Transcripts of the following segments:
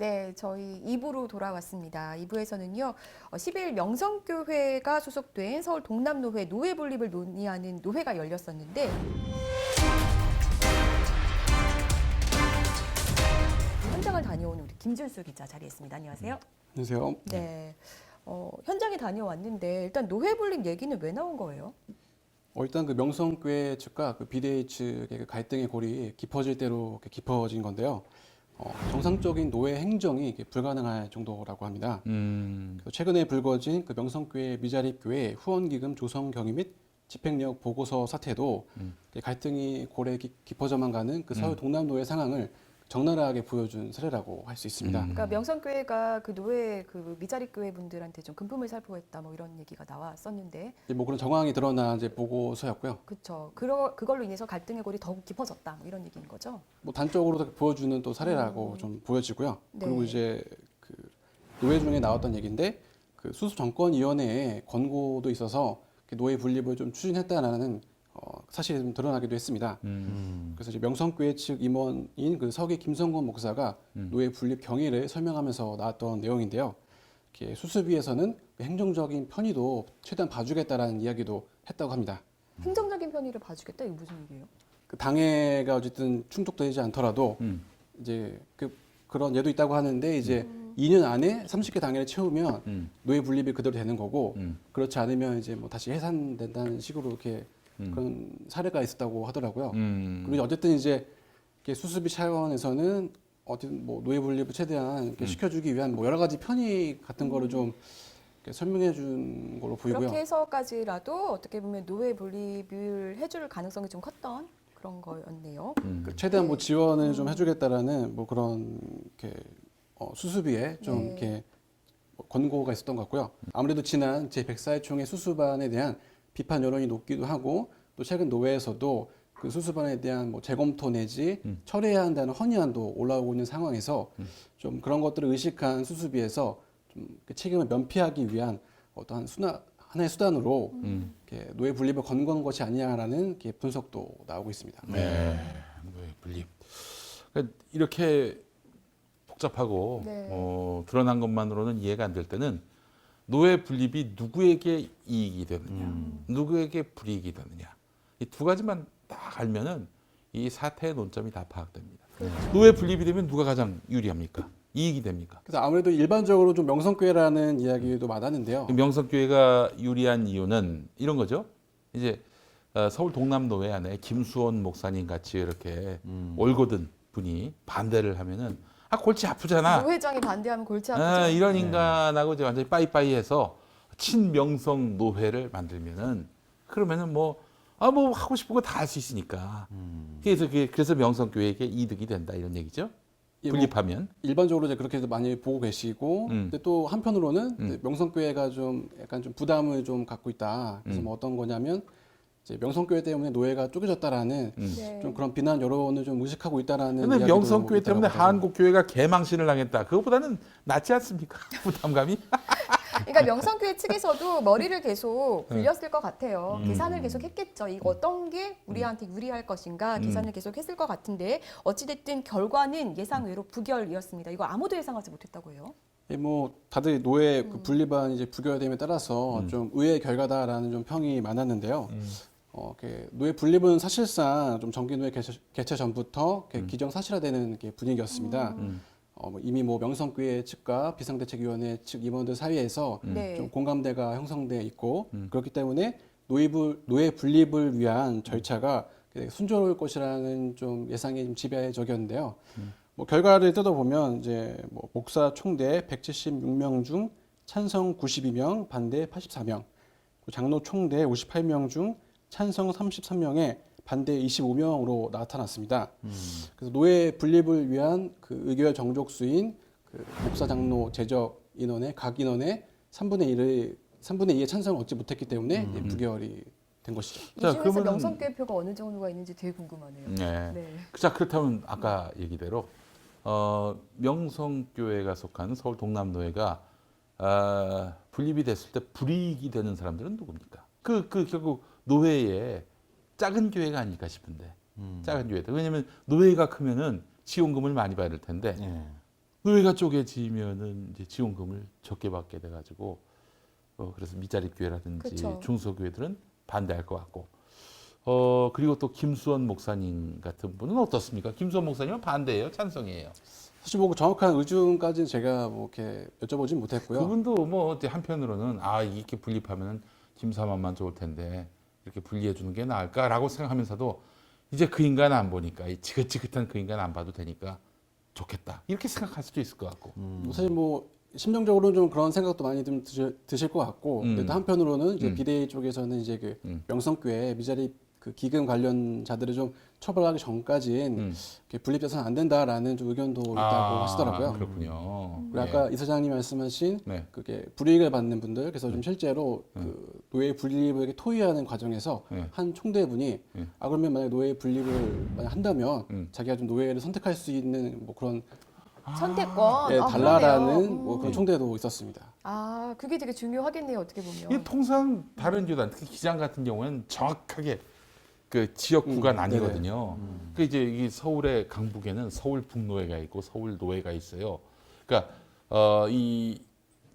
네, 저희 2부로 돌아왔습니다. 2부에서는요, 10일 명성교회가 소속된 서울 동남노회 노회 분립을 논의하는 노회가 열렸었는데, 현장을 다녀온 우리 김준수 기자 자리했습니다. 안녕하세요. 안녕하세요. 네, 현장에 다녀왔는데 일단 노회 분립 얘기는 왜 나온 거예요? 일단 그 명성교회 측과 그 비대위 측의 그 갈등의 골이 깊어질 대로 이렇게 깊어진 건데요. 정상적인 노회 행정이 이게 불가능할 정도라고 합니다. 그래서 최근에 불거진 그 명성교회 미자립교회 후원기금 조성 경위 및 집행력 보고서 사태도 갈등이 골에 깊어져만 가는 그 서울 동남노회 상황을 적나라하게 보여준 사례라고 할 수 있습니다. 그러니까 명성교회가 그 노회 그 미자립교회 분들한테 좀 금품을 살포했다 뭐 이런 얘기가 나왔었는데, 뭐 그런 정황이 드러난 이제 보고서였고요. 그렇죠. 그걸로 인해서 갈등의 골이 더욱 깊어졌다 뭐 이런 얘기인 거죠. 뭐 단적으로 보여주는 또 사례라고 좀 보여지고요. 네. 그리고 이제 그 노회 중에 나왔던 얘기인데 그 수습정권위원회에 권고도 있어서 노회 분립을 좀 추진했다라는 사실이 좀 드러나기도 했습니다. 그래서 이제 명성교회 측 임원인 그 서기 김성건 목사가 노회 분립 경위를 설명하면서 나왔던 내용인데요. 이렇게 수습위에서는 그 행정적인 편의도 최대한 봐주겠다라는 이야기도 했다고 합니다. 행정적인 편의를 봐주겠다 이게 무슨 얘기예요? 그 당회가 어쨌든 충족되지 않더라도 이제 그런 예도 있다고 하는데 이제 2년 안에 30개 당회를 채우면 노예 분립이 그대로 되는 거고 그렇지 않으면 이제 뭐 다시 해산된다는 식으로 이렇게 그런 사례가 있었다고 하더라고요. 그리고 어쨌든 이제 이렇게 수습위 차원에서는 어쨌든 뭐 노예 분립을 최대한 이렇게 시켜주기 위한 뭐 여러 가지 편의 같은 거를 좀 이렇게 설명해 준 걸로 보이고요. 그렇게 해서까지라도 어떻게 보면 노예 분립을 해줄 가능성이 좀 컸던 그런 거였네요. 최대한 뭐 지원을 좀 해주겠다라는 뭐 그런 이렇게 수습위에 좀 네. 이렇게 권고가 있었던 것 같고요. 아무래도 지난 제104회총회 수습안에 대한 비판 여론이 높기도 하고 또 최근 노회에서도 그 수습안에 대한 뭐 재검토 내지 철회해야 한다는 헌의안도 올라오고 있는 상황에서 좀 그런 것들을 의식한 수습위에서 좀 그 책임을 면피하기 위한 어떠한 하나의 수단으로 이렇게 노예 분립을 권고한 것이 아니냐라는 이렇게 분석도 나오고 있습니다. 네, 노예 분립. 그러니까 이렇게 복잡하고 네. 드러난 것만으로는 이해가 안 될 때는 노예 분립이 누구에게 이익이 되느냐, 누구에게 불이익이 되느냐 이 두 가지만 딱 알면은 이 사태의 논점이 다 파악됩니다. 노예 분립이 되면 누가 가장 유리합니까? 이익이 됩니까? 그래서 아무래도 일반적으로 좀 명성교회라는 이야기도 많았는데요. 명성교회가 유리한 이유는 이런 거죠. 이제 서울 동남노회 안에 김수원 목사님 같이 이렇게 올곧은 분이 반대를 하면은 골치 아프잖아. 노회장이 반대하면 골치 아프죠. 이런 인간하고 이제 완전히 빠이빠이해서 친명성 노회를 만들면은 그러면은 뭐 하고 싶은 거 다 할 수 있으니까. 그래서 명성교회에게 이득이 된다 이런 얘기죠. 예, 분립하면. 일반적으로 이제 그렇게 많이 보고 계시고, 근데 또 한편으로는 이제 명성교회가 좀 약간 좀 부담을 좀 갖고 있다. 그래서 뭐 어떤 거냐면 이제 명성교회 때문에 노예가 쪼개졌다라는 네. 좀 그런 비난 여론을 좀 의식하고 있다라는. 근데 이야기도 명성교회 있다고 때문에 하더라고요. 한국교회가 개망신을 당했다. 그것보다는 낫지 않습니까? 부담감이? 그러니까 명성교회 측에서도 머리를 계속 굴렸을 것 같아요. 계산을 계속 했겠죠. 이거 어떤 게 우리한테 유리할 것인가 계산을 계속 했을 것 같은데 어찌됐든 결과는 예상 외로 부결이었습니다. 이거 아무도 예상하지 못했다고 해요. 예, 뭐 다들 노예 그 분립안 이제 부결됨에 따라서 좀 의외의 결과다라는 좀 평이 많았는데요. 노예 분립은 사실상 좀 정기노예 개최 전부터 기정사실화되는 분위기였습니다. 이미 뭐 명성교회 측과 비상대책위원회 측 임원들 사이에서 네. 좀 공감대가 형성돼 있고 그렇기 때문에 노예 분립을 위한 절차가 순조로울 것이라는 좀 예상이 좀 지배적이었는데요. 뭐 결과를 뜯어보면 이제 뭐 목사 총대 176명 중 찬성 92명, 반대 84명, 장로 총대 58명 중 찬성 33명에 반대 25명으로 나타났습니다. 그래서 노예 분립을 위한 그 의결 정족수인 그 목사 장로 제적 인원의 각 인원의 3분의 2의 찬성을 얻지 못했기 때문에 이제 부결이 된 것이죠. 이 자, 중에서 그러면은- 명성교회 표가 어느 정도가 있는지 되게 궁금하네요. 네. 네. 자, 그렇다면 아까 얘기대로 명성교회가 속한 서울 동남노회가 분립이 됐을 때 불이익이 되는 사람들은 누굽니까? 결국 노회의 작은 교회가 아닐까 싶은데 작은 교회들. 왜냐하면 노회가 크면은 지원금을 많이 받을 텐데 노예가 쪼개지면은 이제 지원금을 적게 받게 돼가지고 그래서 미자립 교회라든지 그쵸. 중소교회들은 반대할 것 같고 그리고 또 김수원 목사님 같은 분은 어떻습니까? 김수원 목사님은 반대예요, 찬성이에요? 사실 뭐 정확한 의중까지는 제가 뭐 이렇게 여쭤보진 못했고요. 그분도 뭐 이제 한편으로는 이렇게 분립하면 김사만만 좋을 텐데 이렇게 분리해 주는 게 나을까라고 생각하면서도 이제 그 인간 안 보니까 이 지긋지긋한 그 인간 안 봐도 되니까 좋겠다 이렇게 생각할 수도 있을 것 같고. 뭐 사실 뭐 심정적으로는 좀 그런 생각도 많이 좀 드실 것 같고, 근데 또 한편으로는 이제 비대위 쪽에서는 이제 그 명성교회 미자립 그 기금 관련자들을 좀 처벌하기 전까지는 이렇게 분립돼서는 안 된다라는 좀 의견도 있다고 하시더라고요. 그렇군요. 그리고 아까 이 사장님 말씀하신 네. 그게 불이익을 받는 분들, 그래서 좀 실제로 그 노예 분립을 이렇게 토의하는 과정에서 네. 한 총대분이 그러면 만약 노예 분립을 만약 한다면 자기가 좀 노예를 선택할 수 있는 뭐 그런 선택권. 달라라는 그러네요. 뭐 그런 총대도 있었습니다. 그게 되게 중요하겠네요. 어떻게 보면. 이 통상 다른 교단, 특히 기장 같은 경우에는 정확하게 그 지역구가 나뉘거든요. 그 이제 이 서울의 강북에는 서울 북노예가 있고 서울 노예가 있어요. 그러니까 이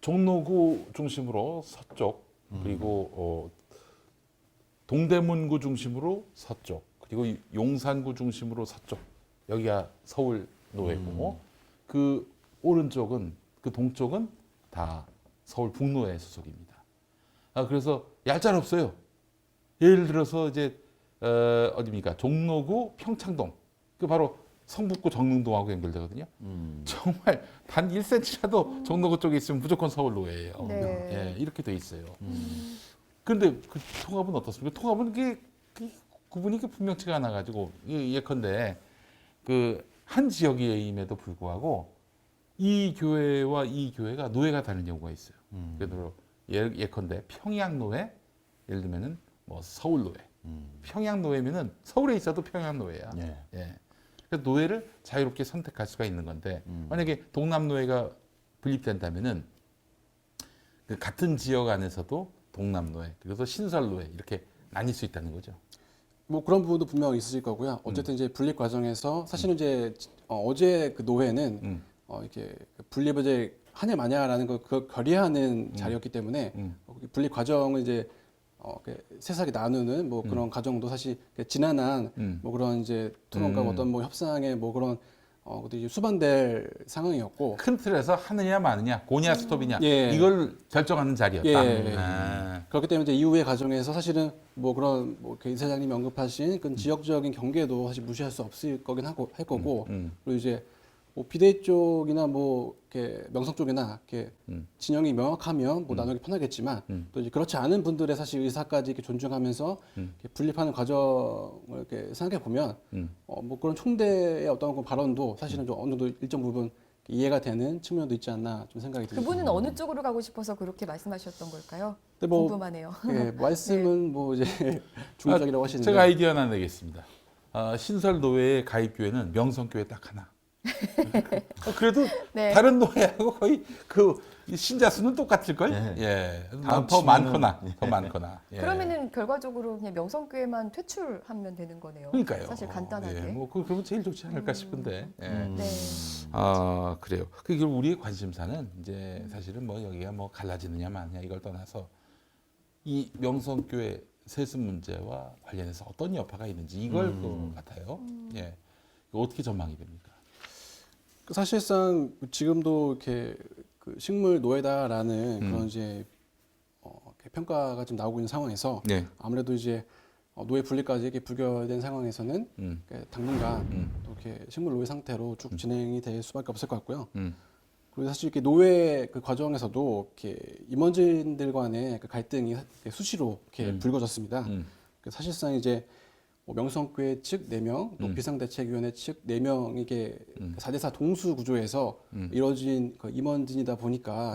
종로구 중심으로 서쪽, 그리고 동대문구 중심으로 서쪽, 그리고 용산구 중심으로 서쪽, 여기가 서울 노예고, 그 오른쪽은, 그 동쪽은 다 서울 북노예 소속입니다. 그래서 얄짤없어요. 예를 들어서 이제 어디입니까? 종로구 평창동, 그 바로 성북구 정릉동하고 연결되거든요. 정말 단 1cm라도 종로구 쪽에 있으면 무조건 서울 노예예요. 네. 예, 이렇게 돼 있어요. 그런데 그 통합은 어떻습니까? 통합은 그 구분이 분명치가 않아가지고 예컨대 그 한 지역임에도 불구하고 이 교회와 이 교회가 노예가 다른 경우가 있어요. 예를 들어 예컨대 평양 노예, 예를 들면은 뭐 서울 노예. 평양 노예면은 서울에 있어도 평양 노예야. 예. 예. 그래서 노예를 자유롭게 선택할 수가 있는 건데 만약에 동남 노예가 분립된다면은 그 같은 지역 안에서도 동남 노예, 그래서 신설 노예 이렇게 나뉠 수 있다는 거죠. 뭐 그런 부분도 분명히 있으실 거고요. 어쨌든 이제 분립 과정에서 사실은 이제 어제 그 노회는 이렇게 분립을 이제 하냐 마냐라는 그 결의하는 자리였기 때문에 분립 과정을 이제 세세하게 나누는 뭐 그런 과정도 사실 지난한 뭐 그런 이제 토론과 어떤 뭐 협상의 뭐 그런 그것도 이제 수반될 상황이었고 큰 틀에서 하느냐 마느냐, 고냐 스톱이냐 예. 이걸 결정하는 자리였다. 예. 그렇기 때문에 이제 이후의 과정에서 사실은 뭐 그런 뭐 이사장님이 언급하신 그 지역적인 경계도 사실 무시할 수 없을 거긴 할 거고 그리고 이제 뭐 비대위 쪽이나 뭐 이렇게 명성 쪽이나 이렇게 진영이 명확하면 뭐 나누기 편하겠지만 또 이제 그렇지 않은 분들의 사실 의사까지 이렇게 존중하면서 이렇게 분립하는 과정을 이렇게 생각해 보면 뭐 그런 총대의 어떤 그 발언도 사실은 좀 어느 정도 일정 부분 이해가 되는 측면도 있지 않나 좀 생각이 듭니다. 그분은 어느 쪽으로 가고 싶어서 그렇게 말씀하셨던 걸까요? 근데 뭐 궁금하네요. 예, 말씀은 뭐 이제 중립적이라고 하시는데 제가 아이디어 하나 내겠습니다. 신설 노예의 가입 교회는 명성교회 딱 하나. 그래도 네. 다른 노예하고 거의 그 신자 수는 똑같을 걸. 예. 예. 다 더 합치면은- 많거나 더 많거나. 예. 그러면은 결과적으로 그냥 명성교회만 퇴출하면 되는 거네요. 그러니까요. 사실 간단하게. 예, 뭐 그러면 제일 좋지 않을까 싶은데. 예. 네. 그래요. 그게 우리의 관심사는 이제 사실은 뭐 여기가 뭐 갈라지느냐 마느냐 이걸 떠나서 이 명성교회 세습 문제와 관련해서 어떤 여파가 있는지 이걸 것 같아요. 예. 이거 어떻게 전망이 됩니까? 사실상 지금도 이렇게 그 식물 노예다라는 그런 이제 이렇게 평가가 좀 나오고 있는 상황에서 네. 아무래도 이제 노예 분리까지 이렇게 불결된 상황에서는 이렇게 당분간 또 이렇게 식물 노예 상태로 쭉 진행이 될 수밖에 없을 것 같고요. 그리고 사실 이렇게 노예 그 과정에서도 이렇게 임원진들 간의 그 갈등이 이렇게 수시로 이렇게 불거졌습니다. 그래서 사실상 이제 뭐 명성교회 측 4명, 또 비상대책위원회 측 4명 이게 4대4 동수 구조에서 이루어진 그 임원진이다 보니까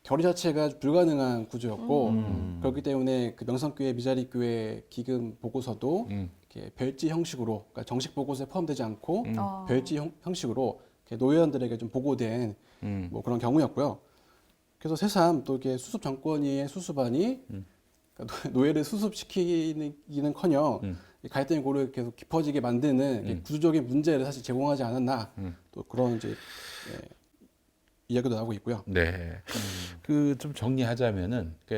결의 자체가 불가능한 구조였고 그렇기 때문에 그 명성교회 미자립교회 기금 보고서도 이렇게 별지 형식으로, 그러니까 정식 보고서에 포함되지 않고 별지 형식으로 이렇게 노예원들에게 좀 보고된 뭐 그런 경우였고요. 그래서 새삼 또 이렇게 수습 정권의 수습안이 그러니까 노예를 수습시키기는커녕 이 갈등의 고를 계속 깊어지게 만드는 이렇게 구조적인 문제를 사실 제공하지 않았나 또 그런 이제 이야기도 나오고 있고요. 네. 그 좀 정리하자면은 그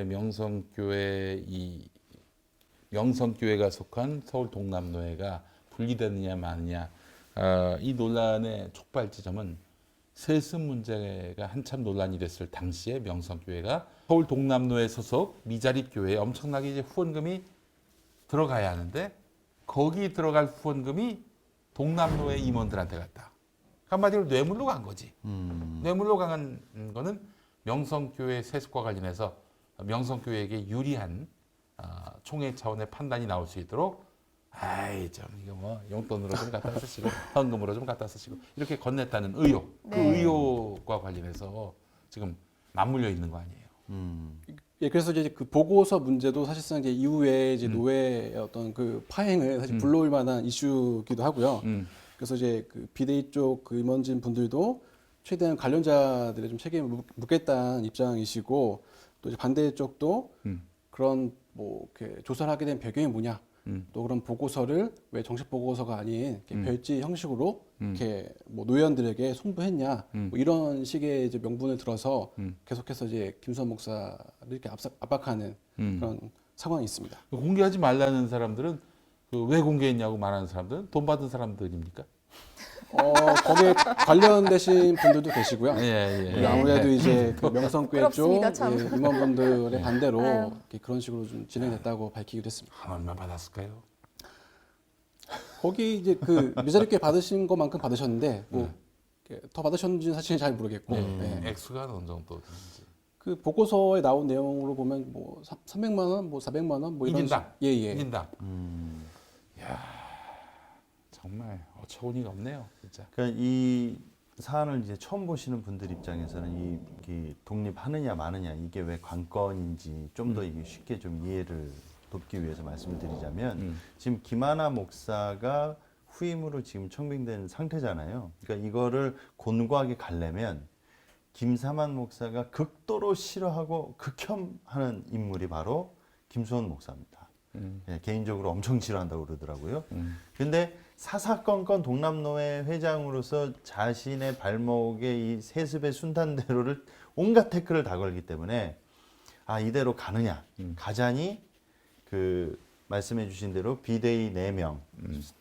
명성교회가 속한 서울 동남노회가 분리되느냐 마느냐 이 논란의 촉발 지점은 세습 문제가 한참 논란이 됐을 당시에 명성교회가 서울 동남노회 소속 미자립 교회에 엄청나게 이제 후원금이 들어가야 하는데 거기 들어갈 후원금이 동남노회 임원들한테 갔다. 한마디로 뇌물로 간 거지. 뇌물로 간 거는 명성교회 세습과 관련해서 명성교회에게 유리한 총회 차원의 판단이 나올 수 있도록 아이 좀 이거 뭐 용돈으로 좀 갖다 쓰시고 헌금으로 좀 갖다 쓰시고 이렇게 건넸다는 의혹 그 네. 의혹과 관련해서 지금 맞물려 있는 거 아니에요. 예, 그래서 이제 그 보고서 문제도 사실상 이제 이후에 이제 노회의 어떤 그 파행을 사실 불러올 만한 이슈기도 하고요. 그래서 이제 그 비대위 쪽 그 임원진 분들도 최대한 관련자들의 좀 책임을 묻겠다는 입장이시고 또 이제 반대 쪽도 그런 뭐 이렇게 조사를 하게 된 배경이 뭐냐. 또 그런 보고서를 왜 정식 보고서가 아닌 이렇게 별지 형식으로 이렇게 뭐 노회원들에게 송부했냐 뭐 이런 식의 이제 명분을 들어서 계속해서 이제 김수환 목사를 이렇게 압박하는 그런 상황이 있습니다. 공개하지 말라는 사람들은 그 왜 공개했냐고 말하는 사람들은 돈 받은 사람들입니까? 거기에 관련되신 분들도 계시고요. 예. 아무래도 이제 그 명성교회 쪽 부끄럽습니다, 참. 예, 임원분들의 반대로 아유. 이렇게 그런 식으로 좀 진행됐다고 밝히기도 했습니다. 한 얼마 받았을까요? 거기 이제 그 미자립교회 받으신 것만큼 받으셨는데 뭐 이렇게 더 받으셨는지는 사실 잘 모르겠고 예. 액수가 어느 정도 되는지. 그 보고서에 나온 내용으로 보면 뭐 300만 원, 뭐 400만 원, 뭐 이런 인당. 예예. 인당. 야 정말 어처구니가 없네요, 진짜. 그러니까 이 사안을 이제 처음 보시는 분들 입장에서는 이 독립하느냐 마느냐 이게 왜 관건인지 좀 더 이게 쉽게 좀 이해를 돕기 위해서 말씀을 드리자면 지금 김하나 목사가 후임으로 지금 청빙된 상태잖아요. 그러니까 이거를 곤고하게 가려면 김사만 목사가 극도로 싫어하고 극혐하는 인물이 바로 김수원 목사입니다. 예, 개인적으로 엄청 싫어한다고 그러더라고요. 근데 사사건건 동남노회 회장으로서 자신의 발목에 이 세습의 순탄대로를 온갖 태클을 다 걸기 때문에 이대로 가느냐 가자니 그 말씀해 주신 대로 비대위 4명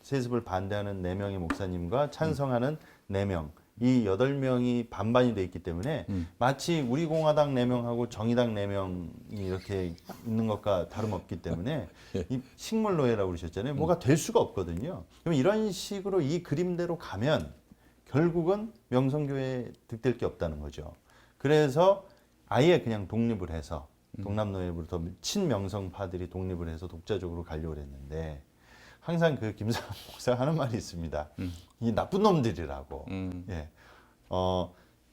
세습을 반대하는 4명의 목사님과 찬성하는 4명 이 8명이 반반이 돼 있기 때문에 마치 우리 공화당 4명하고 정의당 4명이 이렇게 있는 것과 다름없기 때문에 이 식물노예라고 그러셨잖아요. 뭐가 될 수가 없거든요. 그럼 이런 식으로 이 그림대로 가면 결국은 명성교회에 득될 게 없다는 거죠. 그래서 아예 그냥 독립을 해서 동남노예부터 친명성파들이 독립을 해서 독자적으로 가려고 했는데 항상 그 김사만 목사가 하는 말이 있습니다. 이 나쁜 놈들이라고. 예.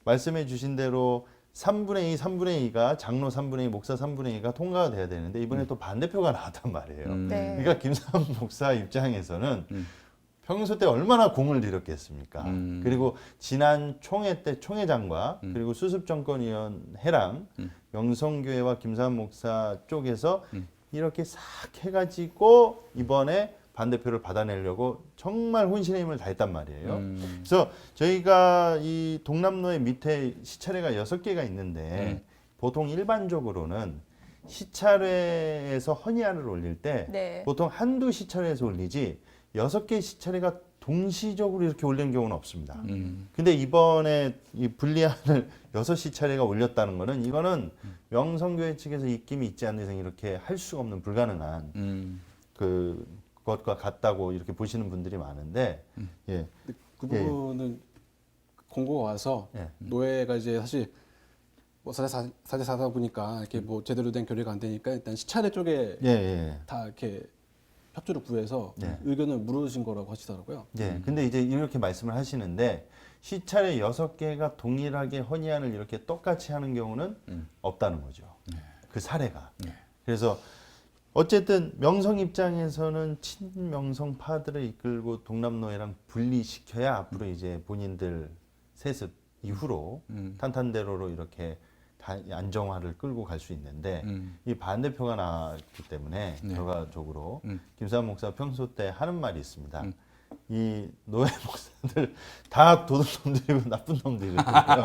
말씀해 주신 대로 3분의 2, 3분의 2가 장로 3분의 2, 목사 3분의 2가 통과가 돼야 되는데 이번에 또 반대표가 나왔단 말이에요. 네. 그러니까 김사만 목사 입장에서는 평소 때 얼마나 공을 들였겠습니까? 그리고 지난 총회 때 총회장과 그리고 수습정권위원회랑 명성교회와 김사만 목사 쪽에서 이렇게 싹 해가지고 이번에 반대표를 받아내려고 정말 혼신의 힘을 다했단 말이에요. 그래서 저희가 이 동남노회 밑에 시차례가 6개가 있는데 보통 일반적으로는 시차례에서 헌의안을 올릴 때 네. 보통 한두 시차례에서 올리지 6개 시차례가 동시적으로 이렇게 올리는 경우는 없습니다. 근데 이번에 이 분리안을 6시차례가 올렸다는 거는 이거는 명성교회 측에서 입김이 있지 않는 이상 이렇게 할 수가 없는 불가능한 그것과 같다고 이렇게 보시는 분들이 많은데 예. 그 부분은 공고가 와서 예. 노회가 이제 사실 뭐 4대 4다 보니까 이렇게 뭐 제대로 된 결의가 안 되니까 일단 시차례 쪽에 예. 다 이렇게 협조를 구해서 네. 의견을 물으신 거라고 하시더라고요. 예. 근데 이제 이렇게 말씀을 하시는데 시차례 6개가 동일하게 헌의안을 이렇게 똑같이 하는 경우는 없다는 거죠. 그 사례가. 그래서 어쨌든 명성 입장에서는 친명성파들을 이끌고 동남노회랑 분리시켜야 앞으로 이제 본인들 세습 이후로 탄탄대로로 이렇게 안정화를 끌고 갈 수 있는데 이 반대표가 나왔기 때문에 네. 결과적으로 김삼환 목사 평소 때 하는 말이 있습니다. 이 노예 목사들 다 도둑놈들이고 나쁜 놈들이거든요.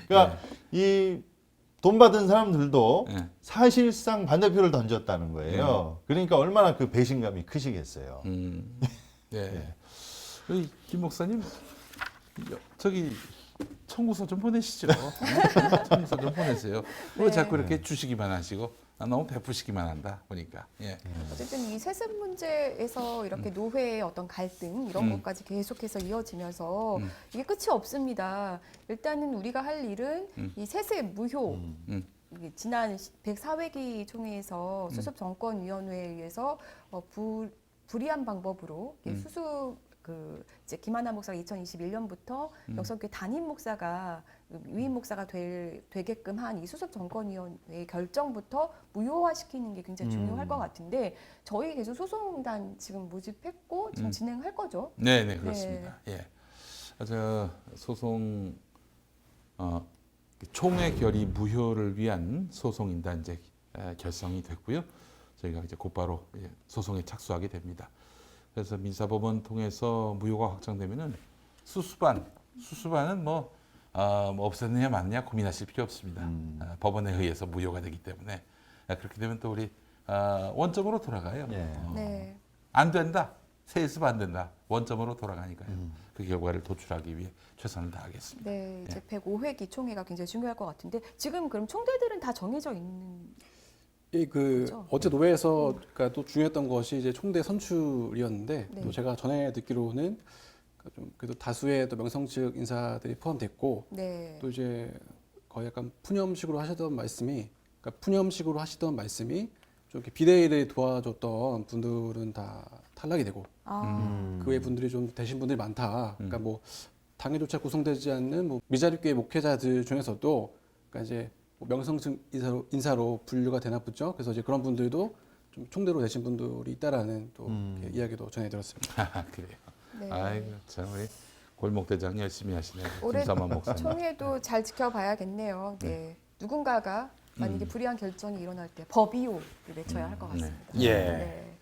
그러니까 이 돈 받은 사람들도 네. 사실상 반대표를 던졌다는 거예요. 그러니까 얼마나 그 배신감이 크시겠어요. 네. 우리 김 목사님 저기 청구서 좀 보내시죠. 청구서 좀 보내세요. 왜 네. 자꾸 이렇게 주시기만 하시고 너무 베푸시기만 한다 보니까. 예. 어쨌든 이 세습 문제에서 이렇게 노회의 어떤 갈등 이런 것까지 계속해서 이어지면서 이게 끝이 없습니다. 일단은 우리가 할 일은 이 세습 무효 이게 지난 104회기 총회에서 수습 정권위원회에 의해서 불이한 방법으로 수습 이제 김하나 목사가 2021년부터 영성교회 담임 목사가 위임 목사가 되게끔 한 이 수습 정권위원회 결정부터 무효화시키는 게 굉장히 중요할 것 같은데 저희 계속 소송단 지금 모집했고 지금 진행할 거죠? 네, 그렇습니다. 예. 저 소송 총회 결의 무효를 위한 소송인단 이제 결성이 됐고요. 저희가 이제 곧바로 소송에 착수하게 됩니다. 그래서 민사법원 통해서 무효가 확정되면은 수수반은 뭐 없었느냐 맞느냐 고민하실 필요 없습니다. 법원에 의해서 무효가 되기 때문에 그렇게 되면 또 우리 원점으로 돌아가요. 네. 안 된다. 세습 안 된다. 원점으로 돌아가니까요. 그 결과를 도출하기 위해 최선을 다하겠습니다. 네, 이제 105회기 총회가 굉장히 중요할 것 같은데 지금 그럼 총대들은 다 정해져 있는 그렇죠. 어제 노회에서 그러니까 또 중요했던 것이 이제 총대 선출이었는데 네. 또 제가 전해 듣기로는 좀 그래도 다수의 또 명성 측 인사들이 포함됐고 네. 또 이제 거의 약간 푸념식으로 하시던 말씀이 좀 이렇게 비대위를 도와줬던 분들은 다 탈락이 되고 그 외 분들이 좀 되신 분들이 많다. 그러니까 뭐 당회조차 구성되지 않는 뭐 미자립교회 목회자들 중에서도 그러니까 이제 뭐 명성층 인사로 분류가 되나 보죠. 그래서 이제 그런 분들도 좀 총대로 되신 분들이 있다라는 또 이렇게 이야기도 전해 들었습니다. 그래요. 네. 아이고 참 우리 골목대장 열심히 하시네요. 올해 김삼환 목사님. 총회도 잘 지켜봐야겠네요. 네. 누군가가 만약에 불이한 결정이 일어날 때 법이요를 외쳐야 할 것 같습니다. 예. 네.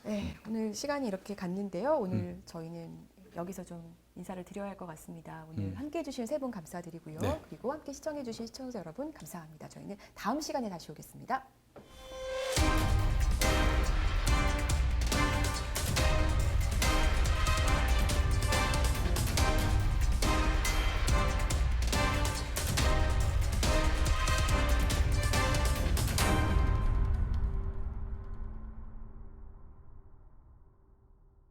네, 오늘 시간이 이렇게 갔는데요. 오늘 저희는 여기서 좀 인사를 드려야 할 것 같습니다. 오늘 함께해 주신 세 분 감사드리고요. 네. 그리고 함께 시청해 주신 시청자 여러분 감사합니다. 저희는 다음 시간에 다시 오겠습니다.